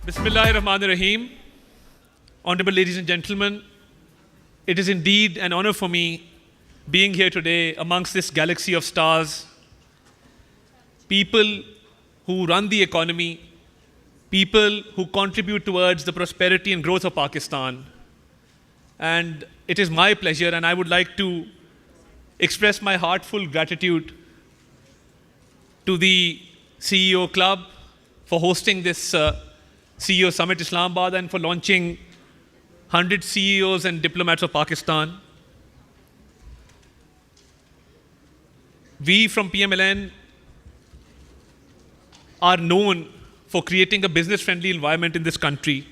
Bismillahirrahmanirrahim. Honorable ladies and gentlemen, it is indeed an honor for me being here today amongst this galaxy of stars, people who run the economy, people who contribute towards the prosperity and growth of Pakistan. And it is my pleasure, and I would like to express my heartfelt gratitude to the CEO Club for hosting this CEO Summit Islamabad and for launching 100 CEOs and diplomats of Pakistan. We from PMLN are known for creating a business-friendly environment in this country.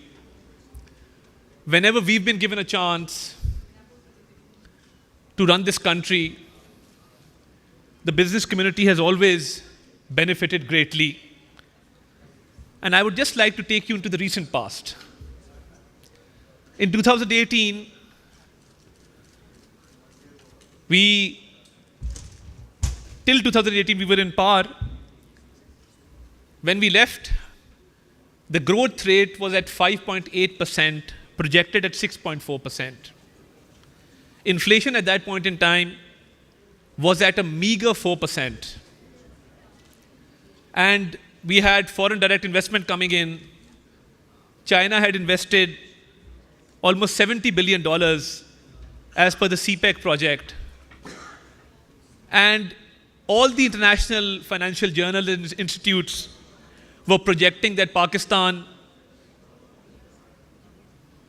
Whenever we've been given a chance to run this country, the business community has always benefited greatly. And I would just like to take you into the recent past. In 2018, till 2018 we were in power. When we left, the growth rate was at 5.8%, projected at 6.4%. Inflation at that point in time was at a meager 4%. And we had foreign direct investment coming in. China had invested almost $70 billion as per the CPEC project. And all the international financial journal institutes were projecting that Pakistan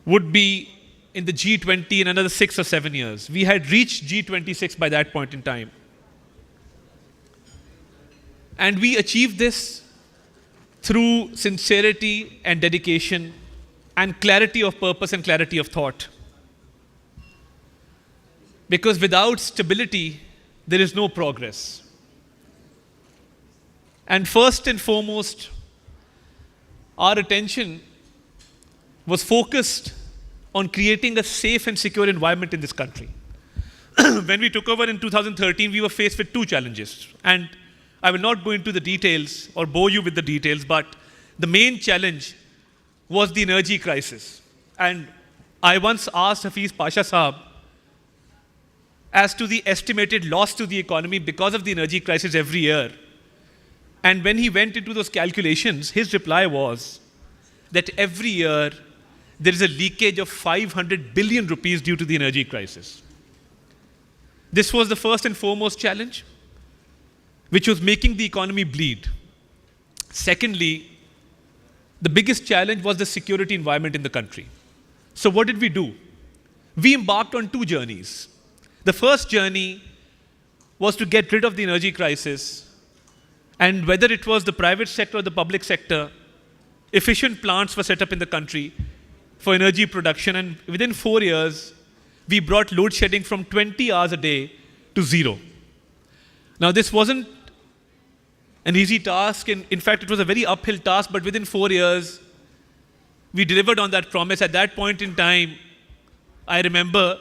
would be in the G20 in another 6 or 7 years. We had reached G26 by that point in time. And we achieved this through sincerity and dedication and clarity of purpose and clarity of thought. Because without stability, there is no progress. And first and foremost, our attention was focused on creating a safe and secure environment in this country. When we took over in 2013, we were faced with two challenges. And I will not go into the details or bore you with the details, but the main challenge was the energy crisis. And I once asked Hafiz Pasha Saab as to the estimated loss to the economy because of the energy crisis every year. And when he went into those calculations, his reply was that every year there is a leakage of 500 billion rupees due to the energy crisis. This was the first and foremost challenge, which was making the economy bleed. Secondly, the biggest challenge was the security environment in the country. So what did we do? We embarked on two journeys. The first journey was to get rid of the energy crisis, and whether it was the private sector or the public sector, efficient plants were set up in the country for energy production, and within 4 years, we brought load shedding from 20 hours a day to 0. Now, this wasn't an easy task. In fact, it was a very uphill task, but within 4 years, we delivered on that promise. At that point in time, I remember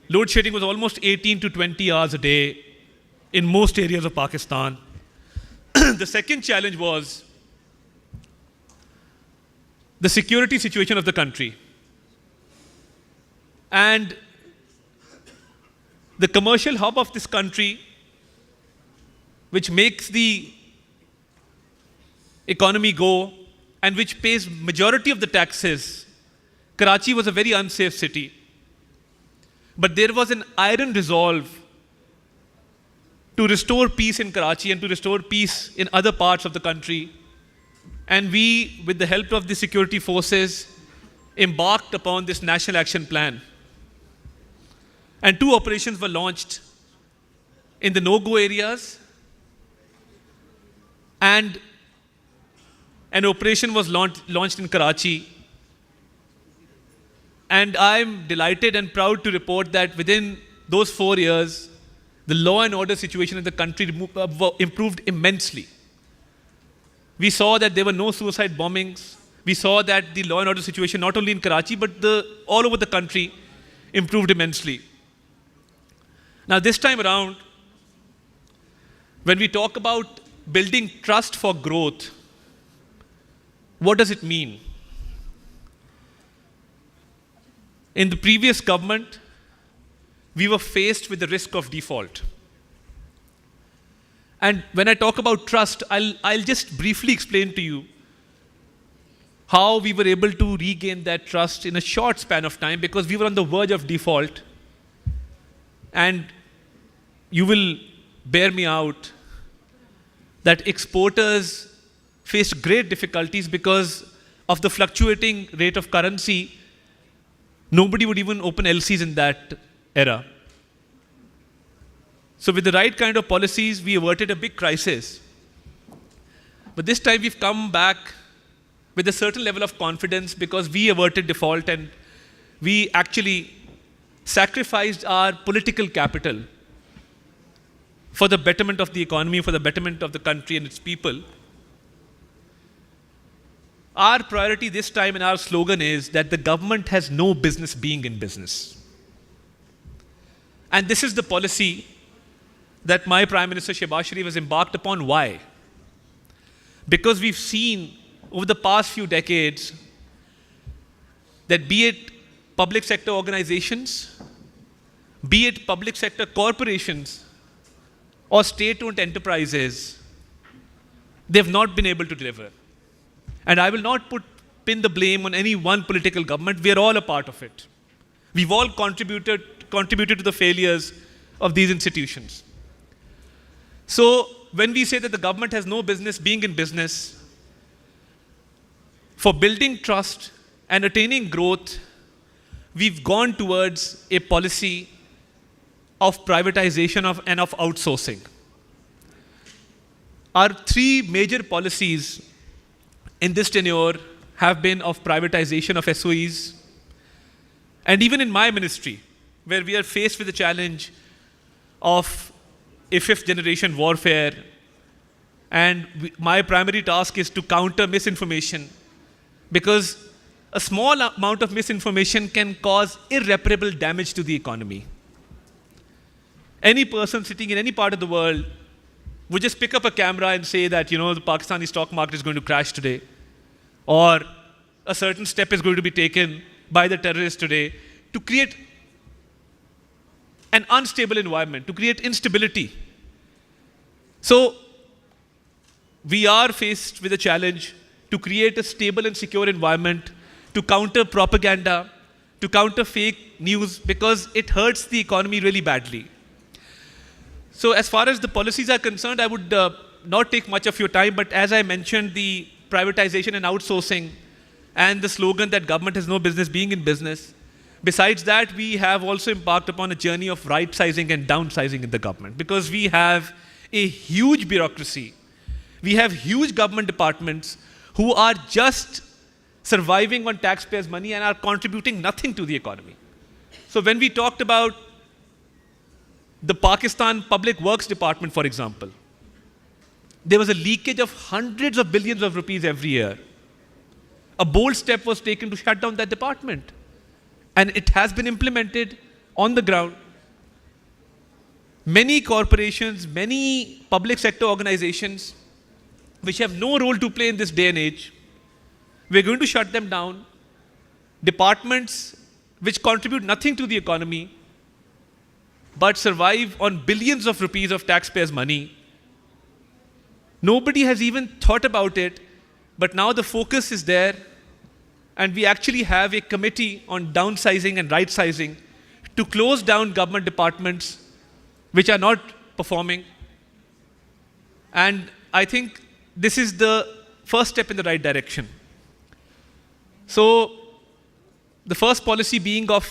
load shedding was almost 18 to 20 hours a day in most areas of Pakistan. The second challenge was the security situation of the country. And the commercial hub of this country, which makes the economy go and which pays majority of the taxes, Karachi was a very unsafe city. But there was an iron resolve to restore peace in Karachi and to restore peace in other parts of the country. And we, with the help of the security forces, embarked upon this National Action Plan. And 2 operations were launched in the no-go areas, and an operation was launched in Karachi. And I'm delighted and proud to report that within those 4 years, the law and order situation in the country improved immensely. We saw that there were no suicide bombings. We saw that the law and order situation, not only in Karachi, but all over the country, improved immensely. Now, this time around, when we talk about building trust for growth, What does it mean? In the previous government, we were faced with the risk of default. And when I talk about trust, I'll just briefly explain to you how we were able to regain that trust in a short span of time, because we were on the verge of default. And you will bear me out that exporters faced great difficulties because of the fluctuating rate of currency. Nobody would even open LCs in that era. So with the right kind of policies, we averted a big crisis. But this time we've come back with a certain level of confidence because we averted default and we actually sacrificed our political capital for the betterment of the economy, for the betterment of the country and its people. Our priority this time and our slogan is that the government has no business being in business. And this is the policy that my Prime Minister Shehbaz Sharif has embarked upon. Why? Because we've seen over the past few decades that be it public sector organizations, be it public sector corporations or state-owned enterprises, they've not been able to deliver. And I will not pin the blame on any one political government. We are all a part of it. We've all contributed to the failures of these institutions. So when we say that the government has no business being in business, for building trust and attaining growth, we've gone towards a policy of privatization and of outsourcing. Our three major policies in this tenure have been of privatization of SOEs. And even in my ministry, where we are faced with the challenge of a fifth generation warfare, and my primary task is to counter misinformation, because a small amount of misinformation can cause irreparable damage to the economy. Any person sitting in any part of the world would just pick up a camera and say that, the Pakistani stock market is going to crash today, or a certain step is going to be taken by the terrorists today to create an unstable environment, to create instability. So we are faced with a challenge to create a stable and secure environment, to counter propaganda, to counter fake news, because it hurts the economy really badly. So as far as the policies are concerned, I would not take much of your time, but as I mentioned, the privatization and outsourcing and the slogan that government has no business being in business. Besides that, we have also embarked upon a journey of right-sizing and downsizing in the government, because we have a huge bureaucracy. We have huge government departments who are just surviving on taxpayers' money and are contributing nothing to the economy. So when we talked about the Pakistan Public Works Department, for example, there was a leakage of hundreds of billions of rupees every year. A bold step was taken to shut down that department. And it has been implemented on the ground. Many corporations, many public sector organizations, which have no role to play in this day and age, we're going to shut them down. Departments which contribute nothing to the economy, but survive on billions of rupees of taxpayers' money. Nobody has even thought about it, but now the focus is there, and we actually have a committee on downsizing and right-sizing to close down government departments which are not performing. And I think this is the first step in the right direction. So the first policy being of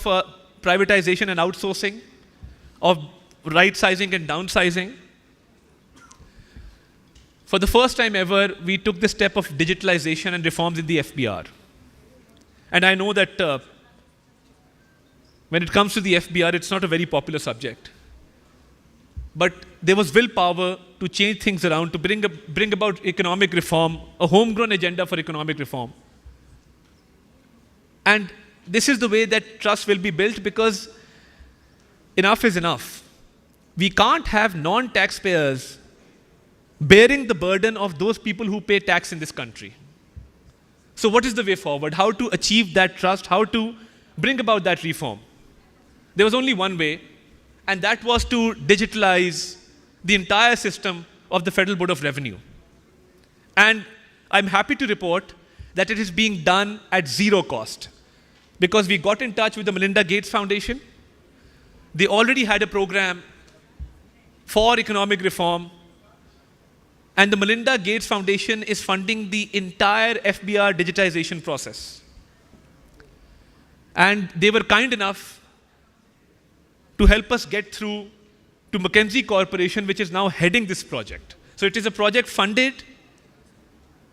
privatization and outsourcing, of right-sizing and downsizing. For the first time ever, we took the step of digitalization and reforms in the FBR. And I know that when it comes to the FBR, it's not a very popular subject. But there was willpower to change things around, to bring about economic reform, a homegrown agenda for economic reform. And this is the way that trust will be built, because enough is enough. We can't have non-taxpayers bearing the burden of those people who pay tax in this country. So what is the way forward? How to achieve that trust? How to bring about that reform? There was only one way, and that was to digitalize the entire system of the Federal Board of Revenue. And I'm happy to report that it is being done at zero cost, because we got in touch with the Melinda Gates Foundation. They already had a program for economic reform, and the Melinda Gates Foundation is funding the entire FBR digitization process. And they were kind enough to help us get through to McKinsey Corporation, which is now heading this project. So it is a project funded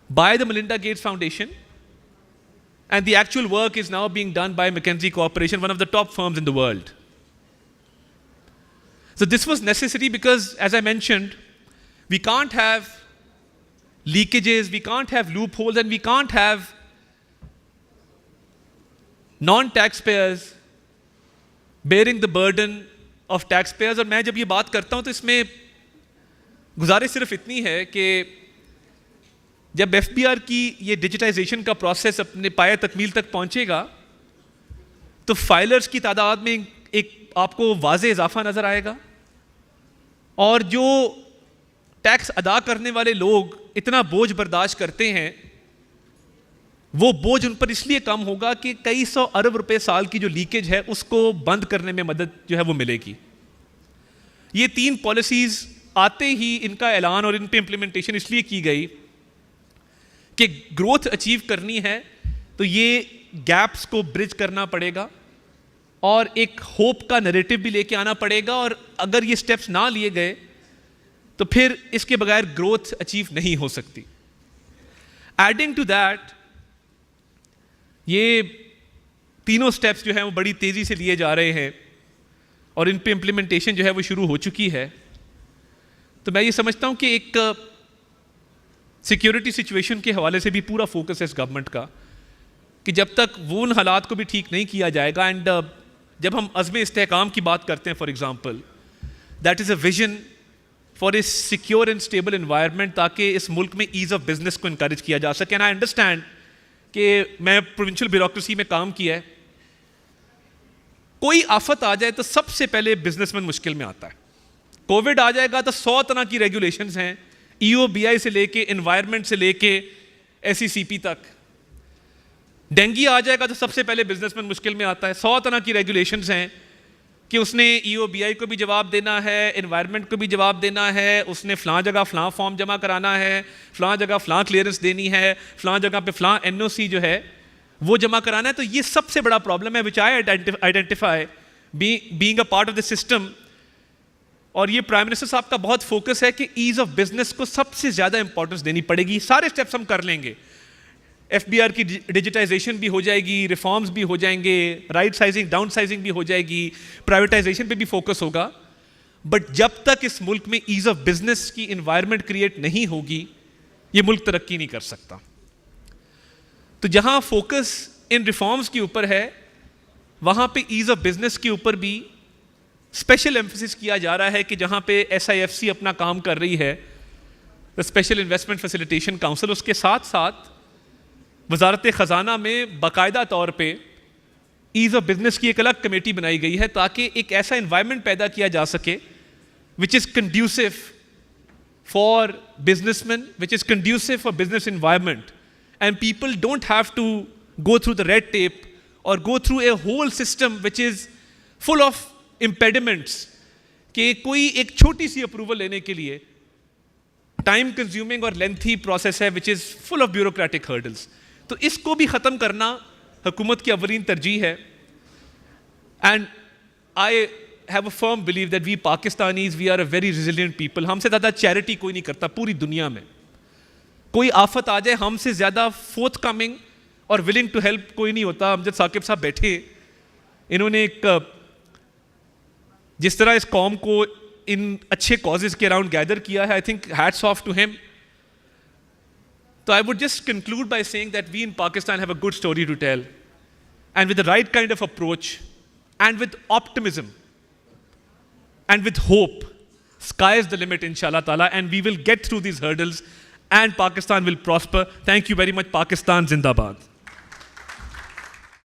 by the Melinda Gates Foundation, and the actual work is now being done by McKinsey Corporation, one of the top firms in the world. So this was necessary because, as I mentioned, we can't have leakages, we can't have loopholes, and we can't have non-taxpayers bearing the burden of taxpayers. और मैं जब ये बात करता हूँ तो इसमें गुजारिश सिर्फ इतनी है कि जब FBR की ये डिजिटाइजेशन का प्रोसेस अपने पाया तकमील तक पहुँचेगा तो फाइलर्स की तादाद में एक आपको वाज़े इजाफा नज़र आएगा, और जो टैक्स अदा करने वाले लोग इतना बोझ बर्दाश्त करते हैं वो बोझ उन पर इसलिए कम होगा कि कई सौ अरब रुपए साल की जो लीकेज है उसको बंद करने में मदद जो है वो मिलेगी. ये 3 पॉलिसीज आते ही इनका ऐलान और इन पे इम्प्लीमेंटेशन इसलिए की गई कि ग्रोथ अचीव करनी है तो ये गैप्स को ब्रिज करना पड़ेगा और एक होप का नैरेटिव भी लेके आना पड़ेगा, और अगर ये स्टेप्स ना लिए गए तो फिर इसके बगैर ग्रोथ अचीव नहीं हो सकती. एडिंग टू दैट, ये तीनों स्टेप्स जो हैं वो बड़ी तेज़ी से लिए जा रहे हैं और इन पे इम्प्लीमेंटेशन जो है वो शुरू हो चुकी है. तो मैं ये समझता हूँ कि एक सिक्योरिटी सिचुएशन के हवाले से भी पूरा फोकस है इस गवर्नमेंट का कि जब तक वो उन हालात को भी ठीक नहीं किया जाएगा. एंड जब हम अज़्म इस्तेहकाम की बात करते हैं, for example, that is a vision for a secure and stable environment, ताकि इस मुल्क में ईज़ ऑफ बिजनेस को इनकरेज किया जा सके. एंड आई अंडरस्टैंड कि मैं प्रोविंशियल ब्यूरोक्रेसी में काम किया है, कोई आफत आ जाए तो सबसे पहले बिजनेसमैन मुश्किल में आता है. कोविड आ जाएगा तो 100 तरह की रेगुलेशंस हैं, EOBI से लेके एनवायरनमेंट से लेके SECP तक. डेंगू आ जाएगा तो सबसे पहले बिजनेसमैन मुश्किल में आता है. 100 तरह की रेगुलेशंस हैं कि उसने EOBI को भी जवाब देना है, एनवायरनमेंट को भी जवाब देना है, उसने फ़लाँ जगह फ़लाँ फॉर्म जमा कराना है, फ़लाँ जगह फ़लाँ क्लियरेंस देनी है, फ़लाँ जगह पे फ़लाँ NOC जो है वो जमा कराना है. तो ये सबसे बड़ा प्रॉब्लम है which I identify being a part of the system. और ये प्राइम मिनिस्टर साहब का बहुत फोकस है कि ईज़ ऑफ बिजनेस को सबसे ज़्यादा इंपॉर्टेंस देनी पड़ेगी. सारे स्टेप्स हम कर लेंगे, FBR की डिजिटाइजेशन भी हो जाएगी, रिफॉर्म्स भी हो जाएंगे, राइट साइजिंग डाउन साइजिंग भी हो जाएगी, प्राइवेटाइजेशन पे भी फोकस होगा. बट जब तक इस मुल्क में ईज़ ऑफ बिजनेस की इन्वायरमेंट क्रिएट नहीं होगी ये मुल्क तरक्की नहीं कर सकता. तो जहाँ फोकस इन रिफॉर्म्स के ऊपर है वहाँ पे ईज़ ऑफ बिजनेस के ऊपर भी स्पेशल एम्फेसिस किया जा रहा है कि जहाँ पे SIFC अपना काम कर रही है, the special investment facilitation council, उसके साथ साथ वजारत ख़जाना में बाकायदा तौर पे ईज़ ऑफ बिजनेस की एक अलग कमेटी बनाई गई है ताकि एक ऐसा इन्वायरमेंट पैदा किया जा सके which is conducive for businessman, which is conducive for business environment, and people don't have to go through the red tape और go through a whole system which is full of impediments. कि कोई एक छोटी सी approval लेने के लिए time consuming और लेंथी प्रोसेस है which is full of bureaucratic hurdles. तो इसको भी ख़त्म करना हुकूमत की अवलीन तरजीह है. And I have a firm believe that we Pakistanis we are a very resilient people. हमसे ज़्यादा चैरिटी कोई नहीं करता पूरी दुनिया में. कोई आफत आ जाए हमसे ज़्यादा फोर्थ कमिंग और विलिंग टू हेल्प कोई नहीं होता. अमजद साकिब साहब बैठे, इन्होंने एक जिस तरह इस कौम को इन अच्छे कॉजेज के अराउंड गैदर किया है, I think hats off to him. So I would just conclude by saying that we in Pakistan have a good story to tell, and with the right kind of approach and with optimism and with hope, sky is the limit inshallah ta'ala, and we will get through these hurdles and Pakistan will prosper. Thank you very much. Pakistan Zindabad.